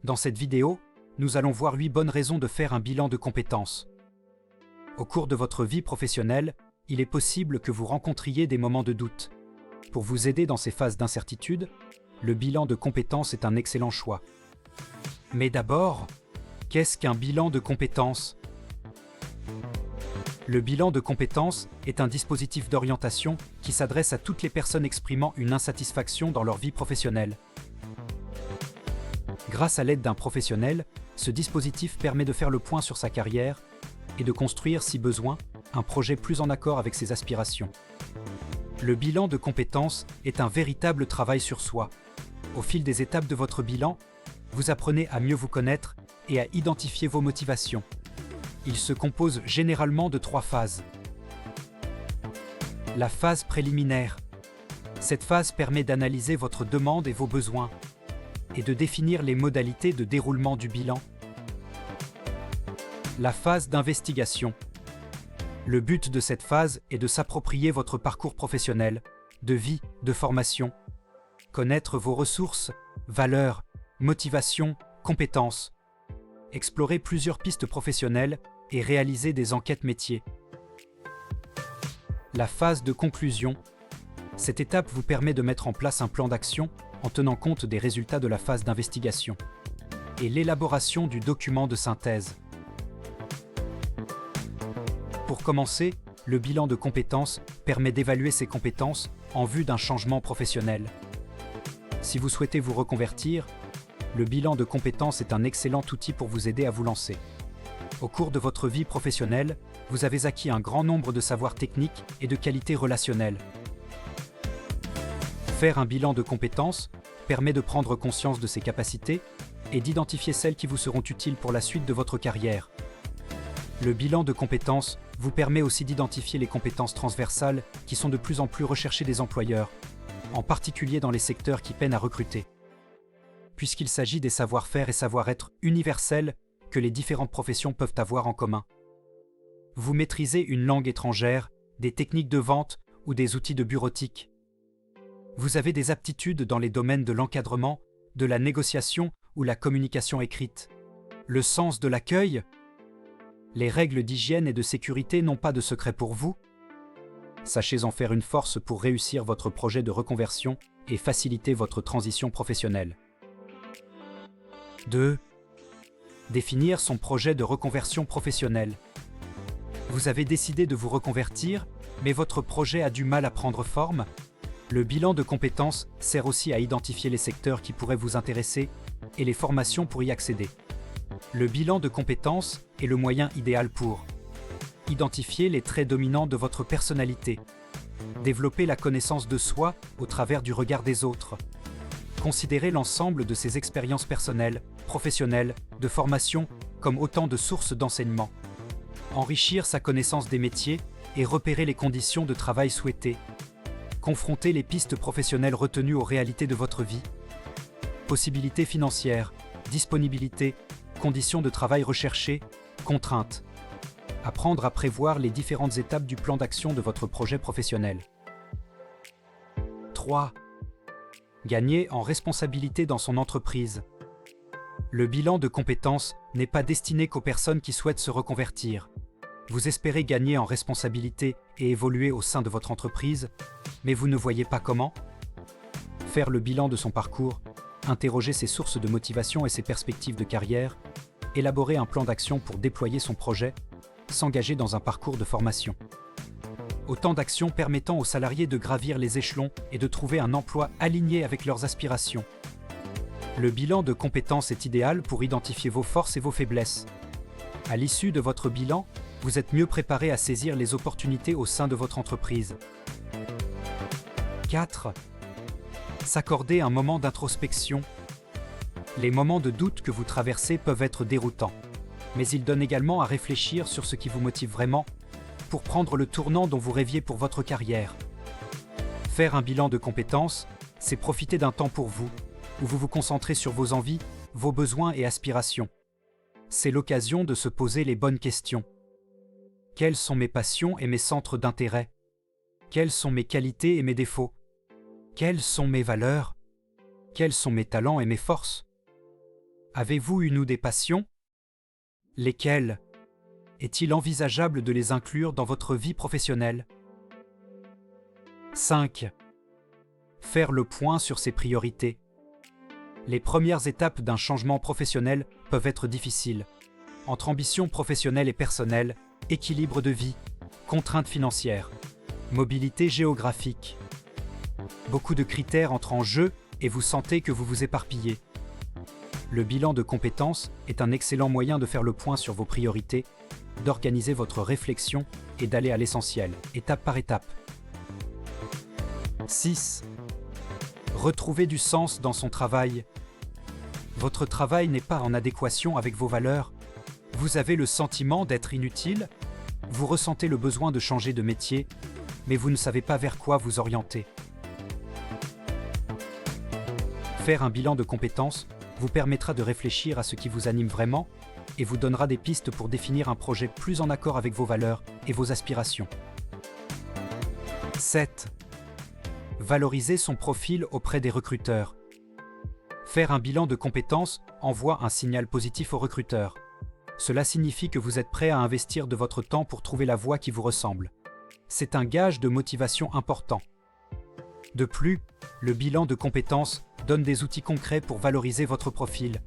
Dans cette vidéo, nous allons voir 8 bonnes raisons de faire un bilan de compétences. Au cours de votre vie professionnelle, il est possible que vous rencontriez des moments de doute. Pour vous aider dans ces phases d'incertitude, le bilan de compétences est un excellent choix. Mais d'abord, qu'est-ce qu'un bilan de compétences ? Le bilan de compétences est un dispositif d'orientation qui s'adresse à toutes les personnes exprimant une insatisfaction dans leur vie professionnelle. Grâce à l'aide d'un professionnel, ce dispositif permet de faire le point sur sa carrière et de construire, si besoin, un projet plus en accord avec ses aspirations. Le bilan de compétences est un véritable travail sur soi. Au fil des étapes de votre bilan, vous apprenez à mieux vous connaître et à identifier vos motivations. Il se compose généralement de 3 phases. La phase préliminaire. Cette phase permet d'analyser votre demande et vos besoins et de définir les modalités de déroulement du bilan. La phase d'investigation. Le but de cette phase est de s'approprier votre parcours professionnel, de vie, de formation, connaître vos ressources, valeurs, motivations, compétences, explorer plusieurs pistes professionnelles et réaliser des enquêtes métiers. La phase de conclusion. Cette étape vous permet de mettre en place un plan d'action en tenant compte des résultats de la phase d'investigation et l'élaboration du document de synthèse. Pour commencer, le bilan de compétences permet d'évaluer ses compétences en vue d'un changement professionnel. Si vous souhaitez vous reconvertir, le bilan de compétences est un excellent outil pour vous aider à vous lancer. Au cours de votre vie professionnelle, vous avez acquis un grand nombre de savoirs techniques et de qualités relationnelles. Faire un bilan de compétences permet de prendre conscience de ses capacités et d'identifier celles qui vous seront utiles pour la suite de votre carrière. Le bilan de compétences vous permet aussi d'identifier les compétences transversales qui sont de plus en plus recherchées des employeurs, en particulier dans les secteurs qui peinent à recruter. Puisqu'il s'agit des savoir-faire et savoir-être universels que les différentes professions peuvent avoir en commun. Vous maîtrisez une langue étrangère, des techniques de vente ou des outils de bureautique. Vous avez des aptitudes dans les domaines de l'encadrement, de la négociation ou la communication écrite. Le sens de l'accueil. Les règles d'hygiène et de sécurité n'ont pas de secret pour vous. Sachez en faire une force pour réussir votre projet de reconversion et faciliter votre transition professionnelle. 2. Définir son projet de reconversion professionnelle. Vous avez décidé de vous reconvertir, mais votre projet a du mal à prendre forme. Le bilan de compétences sert aussi à identifier les secteurs qui pourraient vous intéresser et les formations pour y accéder. Le bilan de compétences est le moyen idéal pour identifier les traits dominants de votre personnalité, développer la connaissance de soi au travers du regard des autres, considérer l'ensemble de ses expériences personnelles, professionnelles, de formation comme autant de sources d'enseignement, enrichir sa connaissance des métiers et repérer les conditions de travail souhaitées, confronter les pistes professionnelles retenues aux réalités de votre vie, possibilités financières, disponibilité, conditions de travail recherchées, contraintes. Apprendre à prévoir les différentes étapes du plan d'action de votre projet professionnel. 3. Gagner en responsabilité dans son entreprise. Le bilan de compétences n'est pas destiné qu'aux personnes qui souhaitent se reconvertir. Vous espérez gagner en responsabilité et évoluer au sein de votre entreprise, mais vous ne voyez pas comment ? Faire le bilan de son parcours, interroger ses sources de motivation et ses perspectives de carrière, élaborer un plan d'action pour déployer son projet, s'engager dans un parcours de formation. Autant d'actions permettant aux salariés de gravir les échelons et de trouver un emploi aligné avec leurs aspirations. Le bilan de compétences est idéal pour identifier vos forces et vos faiblesses. À l'issue de votre bilan, vous êtes mieux préparé à saisir les opportunités au sein de votre entreprise. 4. S'accorder un moment d'introspection. Les moments de doute que vous traversez peuvent être déroutants, mais ils donnent également à réfléchir sur ce qui vous motive vraiment pour prendre le tournant dont vous rêviez pour votre carrière. Faire un bilan de compétences, c'est profiter d'un temps pour vous, où vous vous concentrez sur vos envies, vos besoins et aspirations. C'est l'occasion de se poser les bonnes questions. Quelles sont mes passions et mes centres d'intérêt ? Quelles sont mes qualités et mes défauts ? Quelles sont mes valeurs ? Quels sont mes talents et mes forces ? Avez-vous une ou des passions? Lesquelles? Est-il envisageable de les inclure dans votre vie professionnelle? 5. Faire le point sur ses priorités. Les premières étapes d'un changement professionnel peuvent être difficiles. Entre ambition professionnelle et personnelle, équilibre de vie, contraintes financières, mobilité géographique. Beaucoup de critères entrent en jeu et vous sentez que vous vous éparpillez. Le bilan de compétences est un excellent moyen de faire le point sur vos priorités, d'organiser votre réflexion et d'aller à l'essentiel, étape par étape. 6. Retrouver du sens dans son travail. Votre travail n'est pas en adéquation avec vos valeurs. Vous avez le sentiment d'être inutile. Vous ressentez le besoin de changer de métier, mais vous ne savez pas vers quoi vous orienter. Faire un bilan de compétences vous permettra de réfléchir à ce qui vous anime vraiment et vous donnera des pistes pour définir un projet plus en accord avec vos valeurs et vos aspirations. 7. Valoriser son profil auprès des recruteurs. Faire un bilan de compétences envoie un signal positif aux recruteurs. Cela signifie que vous êtes prêt à investir de votre temps pour trouver la voie qui vous ressemble. C'est un gage de motivation important. De plus, le bilan de compétences donne des outils concrets pour valoriser votre profil.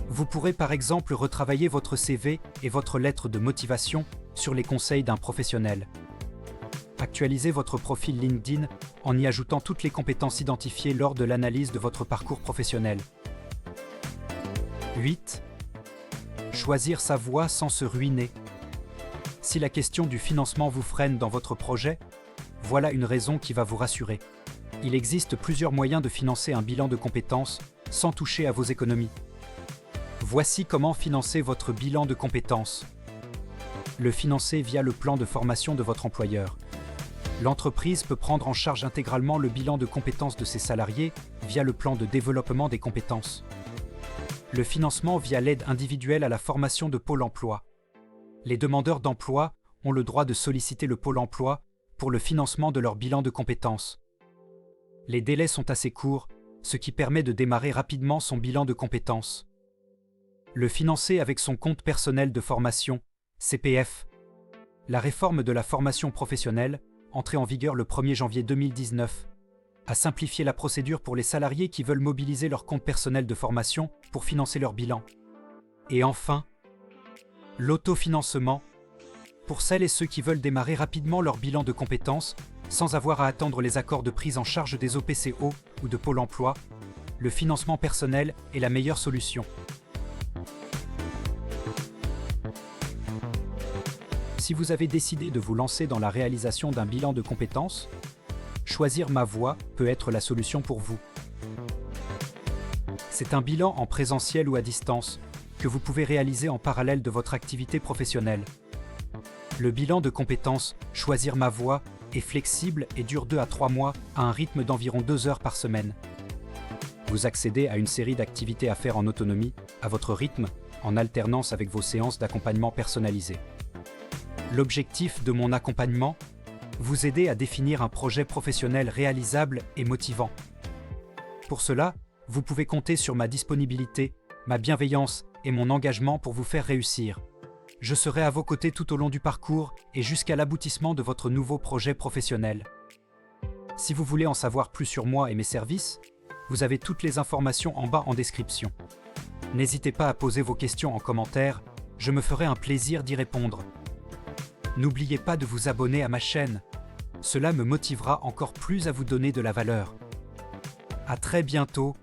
Vous pourrez par exemple retravailler votre CV et votre lettre de motivation sur les conseils d'un professionnel. Actualisez votre profil LinkedIn en y ajoutant toutes les compétences identifiées lors de l'analyse de votre parcours professionnel. 8. Choisir sa voie sans se ruiner. Si la question du financement vous freine dans votre projet, voilà une raison qui va vous rassurer. Il existe plusieurs moyens de financer un bilan de compétences sans toucher à vos économies. Voici comment financer votre bilan de compétences. Le financer via le plan de formation de votre employeur. L'entreprise peut prendre en charge intégralement le bilan de compétences de ses salariés via le plan de développement des compétences. Le financement via l'aide individuelle à la formation de Pôle emploi. Les demandeurs d'emploi ont le droit de solliciter le Pôle emploi pour le financement de leur bilan de compétences. Les délais sont assez courts, ce qui permet de démarrer rapidement son bilan de compétences. Le financer avec son compte personnel de formation, CPF. La réforme de la formation professionnelle, entrée en vigueur le 1er janvier 2019, a simplifié la procédure pour les salariés qui veulent mobiliser leur compte personnel de formation pour financer leur bilan. Et enfin, l'autofinancement. Pour celles et ceux qui veulent démarrer rapidement leur bilan de compétences, sans avoir à attendre les accords de prise en charge des OPCO ou de Pôle emploi, le financement personnel est la meilleure solution. Si vous avez décidé de vous lancer dans la réalisation d'un bilan de compétences, choisir ma voie peut être la solution pour vous. C'est un bilan en présentiel ou à distance que vous pouvez réaliser en parallèle de votre activité professionnelle. Le bilan de compétences « Choisir ma voie » est flexible et dure 2 à 3 mois à un rythme d'environ 2 heures par semaine. Vous accédez à une série d'activités à faire en autonomie, à votre rythme, en alternance avec vos séances d'accompagnement personnalisées. L'objectif de mon accompagnement, vous aider à définir un projet professionnel réalisable et motivant. Pour cela, vous pouvez compter sur ma disponibilité, ma bienveillance et mon engagement pour vous faire réussir. Je serai à vos côtés tout au long du parcours et jusqu'à l'aboutissement de votre nouveau projet professionnel. Si vous voulez en savoir plus sur moi et mes services, vous avez toutes les informations en bas en description. N'hésitez pas à poser vos questions en commentaire, je me ferai un plaisir d'y répondre. N'oubliez pas de vous abonner à ma chaîne, cela me motivera encore plus à vous donner de la valeur. À très bientôt